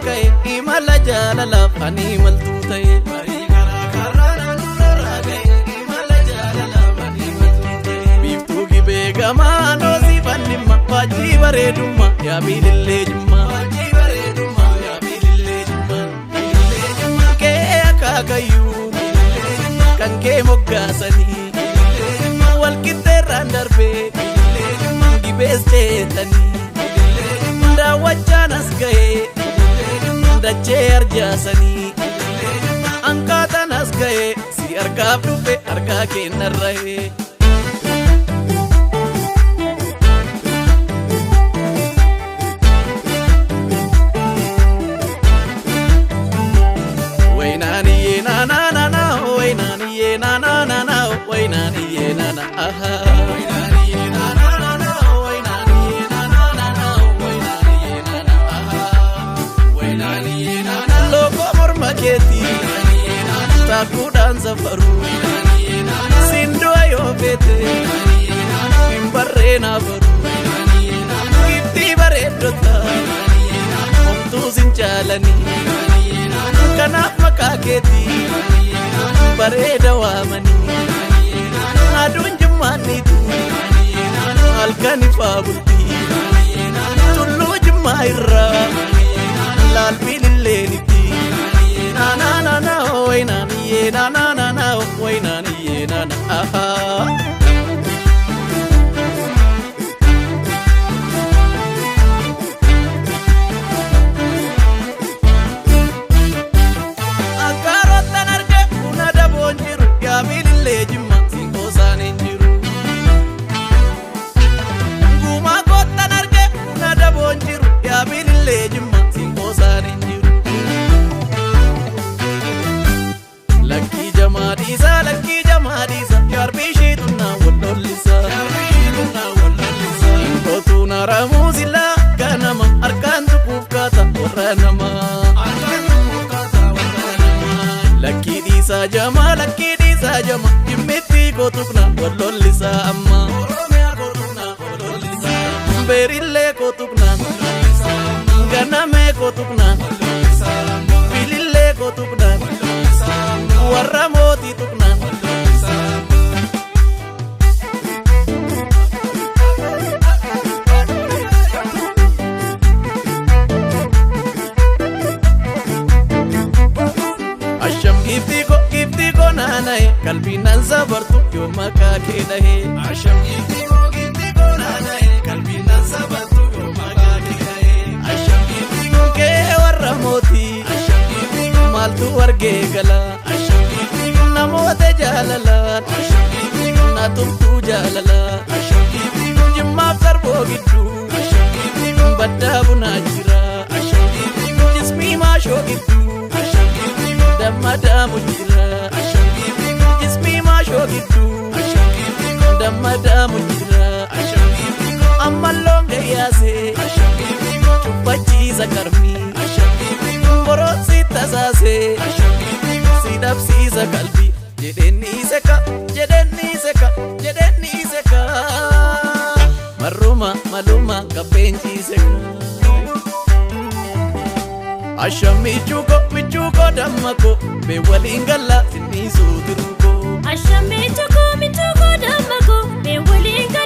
ka'e imala jaalalaaf ani imaltuu ta'e. Barii garaa karaa naannoo ka'e imala jaalalaaf ani imaltuu ta'e. Biiftuu gibee gamaa noosii fannimma waajjii bareedummaa yaa biilillee jimmaa. Waajjii bareedummaa yaa biilillee jimmaa. Biilillee jimmaa kee akaakayyuu kan kee moggaasanii wal qixxeerraan darbee gibees jeetanii. Daawwachaan as ga'ee dachee arjaasanii ankaataan as ga'ee si argaaf dhufe argaa kennarra'ee. Waynaaniyyee naanaanana waynaaniyyee naanaanana waynaaniyyee naana aha. Takuudhaan safaruu sindoo yoo feete hin barreenaa baruu giftii bareeddota homtuu sin jaalanii kanaaf maqaa keetii bareeda waamanii aduun jimmaanniitu halkan ifaa bultii tulluu jimmaa irraa laalbiililleenitti. Na na na na oi na ye na na na na oi na ye na na aha. Akaroota narge una daboon jiru yaa biilillee jimma sinkoosaan hin jiru. Gumaa koota narge una daboon jiru yaa biilillee jimma sinkoosaan hin jiru. Lakkii jamaadhiisa yaarbii tunnaa wallolisa. Inkootuu naramuu silaa ganama harkaan tuquuf kaata warra namaa. Lakkii dhiisaa jama jimmitti kootuqna wallolisa amma. Beerillee kootuqna ganamee kootuqna bilillee kootuqna warra mootii tuqna. Asham giftii ko naanae kalbiinaan sabartu yoo maqaa kee dhahee. Asham giftii ko naanae kalbiinaan sabartu yoo maqaa kee dhahee. Asham giftii ko kee warra mootii maaltu wargee galaa. Namoota jaalalaan na tumtuu jaalalaa jimmaaf sarboo gidduu baddaa bunaa jira jismii maashoo gidduu damma daamu jira jismii maashoo gidduu damma daamu jira ammalloon gayyaasee cubbachiisa karmii boroonsi tasaasee si dhabsiisa qalbii. Jedheenni seka marruma maluma kaffeenchiise ka. Asham michuuko dammako bee waliin galla sinniisuu tiruuko. Asham michuuko dammako bee waliin galla.